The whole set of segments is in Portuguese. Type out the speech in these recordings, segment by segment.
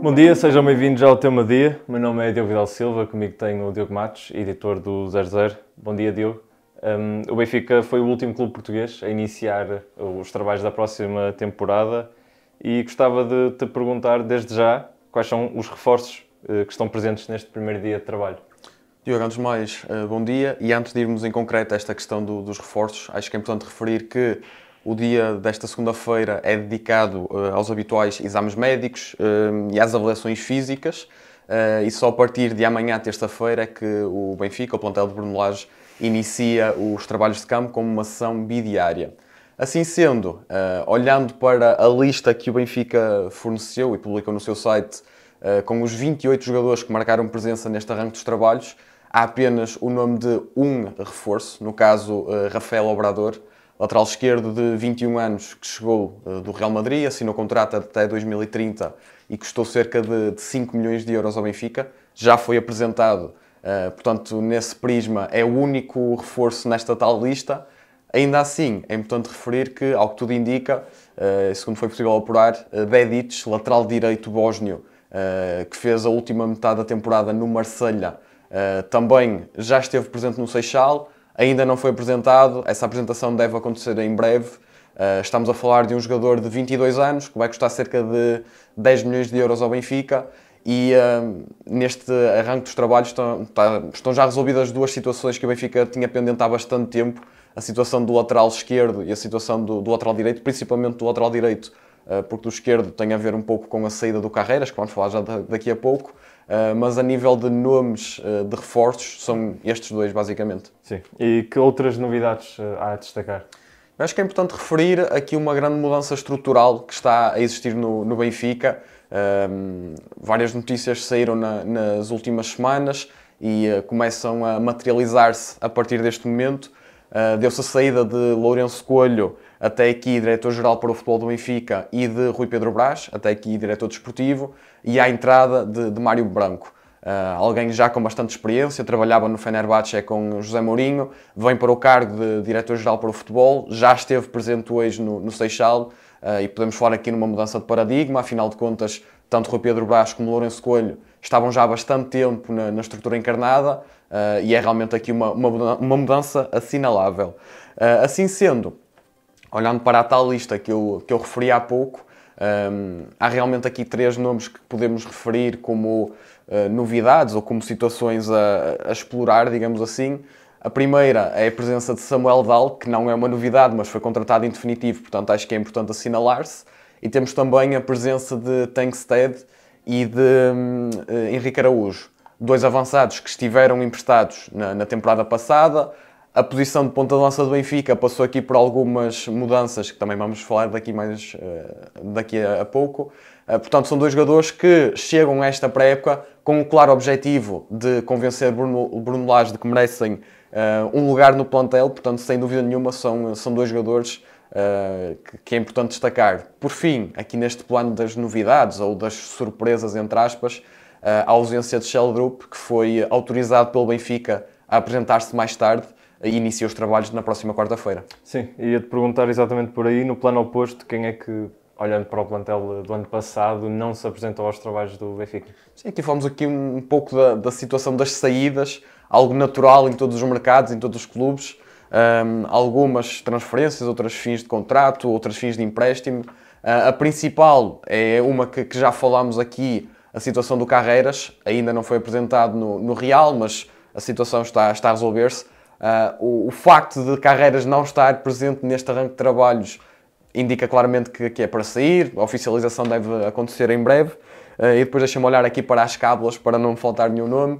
Bom dia, sejam bem-vindos ao Tema Dia. Meu nome é Diogo Vidal Silva, comigo tenho o Diogo Matos, editor do 00. Bom dia, Diogo. O Benfica foi o último clube português a iniciar os trabalhos da próxima temporada e gostava de te perguntar desde já quais são os reforços que estão presentes neste primeiro dia de trabalho. Diogo, antes de mais, bom dia. E antes de irmos em concreto a esta questão dos reforços, acho que é importante referir que o dia desta segunda-feira é dedicado aos habituais exames médicos e às avaliações físicas. E só a partir de amanhã, terça-feira, é que o Benfica, o plantel de Bruno Lage, inicia os trabalhos de campo como uma sessão bidiária. Assim sendo, olhando para a lista que o Benfica forneceu e publicou no seu site, com os 28 jogadores que marcaram presença neste arranque dos trabalhos, há apenas o nome de um reforço, no caso Rafael Obrador, lateral esquerdo de 21 anos, que chegou do Real Madrid, assinou contrato até 2030 e custou cerca de 5 milhões de euros ao Benfica. Já foi apresentado, portanto, nesse prisma, é o único reforço nesta tal lista. Ainda assim, é importante referir que, ao que tudo indica, segundo foi possível apurar, Bedić, lateral direito bósnio, que fez a última metade da temporada no Marselha, também já esteve presente no Seixal, ainda não foi apresentado. Essa apresentação deve acontecer em breve. Estamos a falar de um jogador de 22 anos, que vai custar cerca de 10 milhões de euros ao Benfica, e neste arranque dos trabalhos estão já resolvidas duas situações que o Benfica tinha pendente há bastante tempo: a situação do lateral esquerdo e a situação do lateral direito, principalmente do lateral direito, porque do esquerdo tem a ver um pouco com a saída do Carreiras, que vamos falar já daqui a pouco, mas a nível de nomes de reforços são estes dois, basicamente. Sim. E que outras novidades há a destacar? Eu acho que é importante referir aqui uma grande mudança estrutural que está a existir no Benfica. Várias notícias saíram nas últimas semanas e começam a materializar-se a partir deste momento. Deu-se a saída de Lourenço Coelho, até aqui diretor-geral para o futebol do Benfica, e de Rui Pedro Brás, até aqui diretor desportivo, e à entrada de Mário Branco. Alguém já com bastante experiência, trabalhava no Fenerbahçe com José Mourinho, vem para o cargo de diretor-geral para o futebol, já esteve presente hoje no Seixal, e podemos falar aqui numa mudança de paradigma. Afinal de contas, tanto Rui Pedro Brás como Lourenço Coelho estavam já há bastante tempo na estrutura encarnada, e é realmente aqui uma mudança assinalável. Assim sendo, olhando para a tal lista que eu referi há pouco, há realmente aqui três nomes que podemos referir como novidades ou como situações a explorar, digamos assim. A primeira é a presença de Samuel Dal, que não é uma novidade, mas foi contratado em definitivo, portanto acho que é importante assinalar-se. E temos também a presença de Tankstead e de Henrique Araújo, dois avançados que estiveram emprestados na temporada passada. A posição de ponta de lança do Benfica passou aqui por algumas mudanças, que também vamos falar daqui a pouco. Portanto, são dois jogadores que chegam a esta pré-época com o claro objetivo de convencer Bruno Lage de que merecem um lugar no plantel. Portanto, sem dúvida nenhuma, são dois jogadores que é importante destacar. Por fim, aqui neste plano das novidades, ou das surpresas, entre aspas, a ausência de Sheldrup, que foi autorizado pelo Benfica a apresentar-se mais tarde e inicia os trabalhos na próxima quarta-feira. Sim, ia-te perguntar exatamente por aí, no plano oposto, quem é que, olhando para o plantel do ano passado, não se apresentou aos trabalhos do Benfica? Sim, aqui falamos aqui um pouco da situação das saídas, algo natural em todos os mercados, em todos os clubes. Algumas transferências, outras fins de contrato, outras fins de empréstimo. A principal é uma que já falámos aqui, a situação do Carreiras. Ainda não foi apresentado no Real, mas a situação está a resolver-se. O facto de Carreiras não estar presente neste arranque de trabalhos indica claramente que é para sair. A oficialização deve acontecer em breve. E depois deixa-me olhar aqui para as cábulas para não me faltar nenhum nome.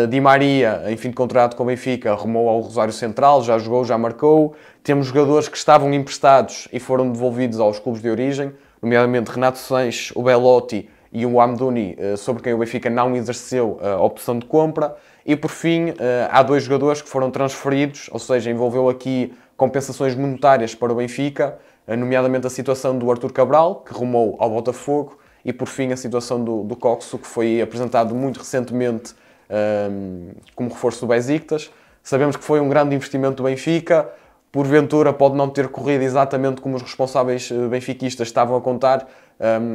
Di Maria, em fim de contrato com o Benfica, arrumou ao Rosário Central, já jogou, já marcou. Temos jogadores que estavam emprestados e foram devolvidos aos clubes de origem, nomeadamente Renato Sanches, o Belotti e o Amdouni, sobre quem o Benfica não exerceu a opção de compra. E por fim, há dois jogadores que foram transferidos, ou seja, envolveu aqui compensações monetárias para o Benfica, nomeadamente a situação do Artur Cabral, que rumou ao Botafogo, e por fim a situação do Coxo, que foi apresentado muito recentemente como reforço do Besiktas. Sabemos que foi um grande investimento do Benfica. porventura pode não ter corrido exatamente como os responsáveis benfiquistas estavam a contar,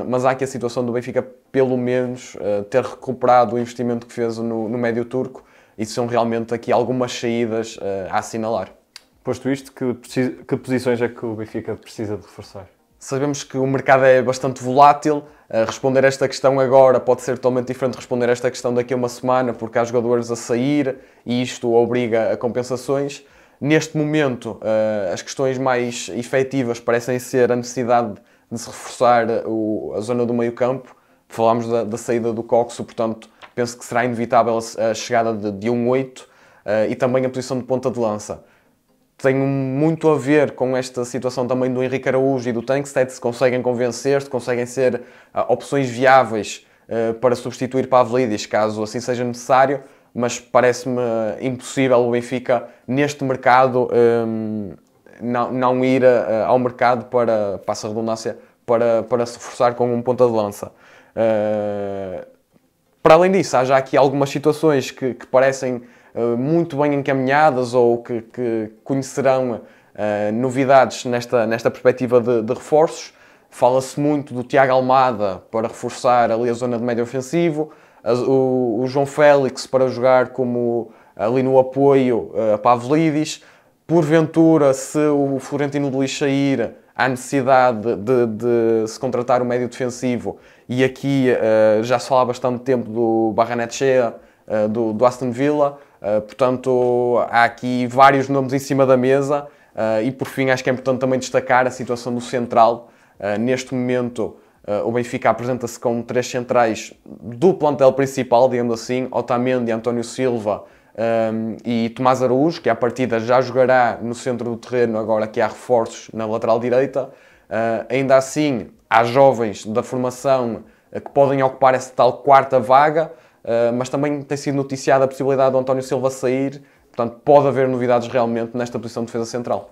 mas há aqui a situação do Benfica, pelo menos, ter recuperado o investimento que fez no médio turco, e são realmente aqui algumas saídas a assinalar. Posto isto, que posições é que o Benfica precisa de reforçar? Sabemos que o mercado é bastante volátil. Responder esta questão agora pode ser totalmente diferente de responder esta questão daqui a uma semana, porque há jogadores a sair e isto obriga a compensações. Neste momento, as questões mais efetivas parecem ser a necessidade de se reforçar a zona do meio-campo. Falámos da saída do Coxo, portanto, penso que será inevitável a chegada de um 8 e também a posição de ponta de lança. Tem muito a ver com esta situação também do Henrique Araújo e do Tankstedt, se conseguem convencer, se conseguem ser opções viáveis para substituir Pavlidis, caso assim seja necessário, mas parece-me impossível o Benfica, neste mercado, não ir ao mercado para, passa a redundância, para se reforçar com um ponta de lança. Para além disso, há já aqui algumas situações que parecem muito bem encaminhadas ou que conhecerão novidades nesta perspectiva de reforços. Fala-se muito do Tiago Almada para reforçar ali a zona de médio ofensivo, o João Félix para jogar como ali no apoio a Pavlidis. Porventura, se o Florentino de Lis sair, há necessidade de se contratar um médio defensivo, e aqui já se fala há bastante tempo do Barrenetxea, do Aston Villa. Portanto, há aqui vários nomes em cima da mesa e, por fim, acho que é importante também destacar a situação do central. Neste momento, o Benfica apresenta-se com 3 centrais do plantel principal, digamos assim: Otamendi, António Silva e Tomás Araújo, que à partida já jogará no centro do terreno, agora que há reforços na lateral direita. Ainda assim, há jovens da formação que podem ocupar essa tal quarta vaga, mas também tem sido noticiada a possibilidade do António Silva sair, portanto pode haver novidades realmente nesta posição de defesa central.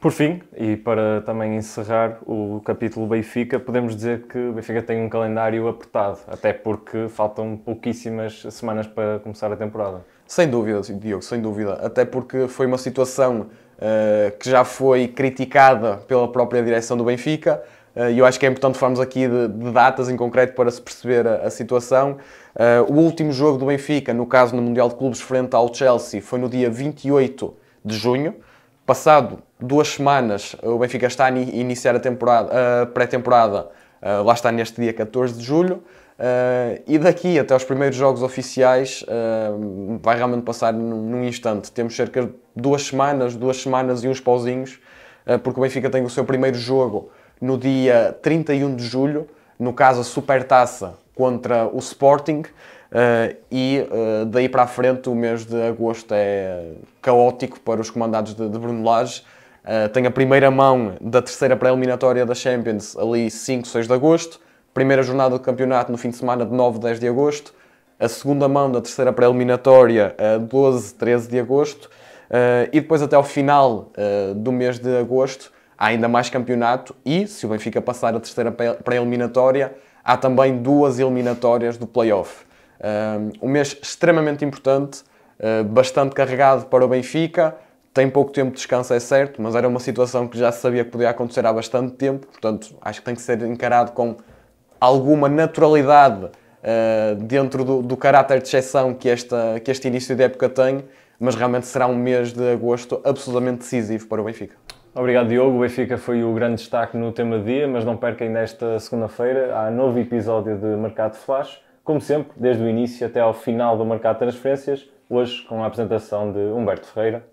Por fim, e para também encerrar o capítulo Benfica, podemos dizer que o Benfica tem um calendário apertado, até porque faltam pouquíssimas semanas para começar a temporada. Sem dúvida, Diogo, sem dúvida, até porque foi uma situação que já foi criticada pela própria direção do Benfica, e eu acho que é importante falarmos aqui de datas em concreto para se perceber a situação. O último jogo do Benfica, no caso no Mundial de Clubes frente ao Chelsea, foi no dia 28 de junho. Passado 2 semanas, o Benfica está a iniciar a pré-temporada, lá está neste dia 14 de julho, e daqui até aos primeiros jogos oficiais vai realmente passar num instante. Temos cerca de 2 semanas e uns pauzinhos, porque o Benfica tem o seu primeiro jogo no dia 31 de julho, no caso a Supertaça contra o Sporting, e daí para a frente o mês de agosto é caótico para os comandados de Bruno Lage. Tem a primeira mão da terceira pré-eliminatória da Champions ali 5, 6 de agosto, primeira jornada do campeonato no fim de semana de 9, 10 de agosto, a segunda mão da terceira pré-eliminatória 12, 13 de agosto, e depois até ao final do mês de agosto há ainda mais campeonato, e se o Benfica passar a terceira pré-eliminatória, há também 2 eliminatórias do play-off. Um mês extremamente importante, bastante carregado para o Benfica. Tem pouco tempo de descanso, é certo, mas era uma situação que já se sabia que podia acontecer há bastante tempo, portanto acho que tem que ser encarado com alguma naturalidade dentro do caráter de exceção que este início de época tem, mas realmente será um mês de agosto absolutamente decisivo para o Benfica. Obrigado, Diogo. O Benfica foi o grande destaque no tema do dia, mas não percam, nesta segunda-feira há novo episódio de Mercado Flash, como sempre, desde o início até ao final do mercado de transferências, hoje com a apresentação de Humberto Ferreira.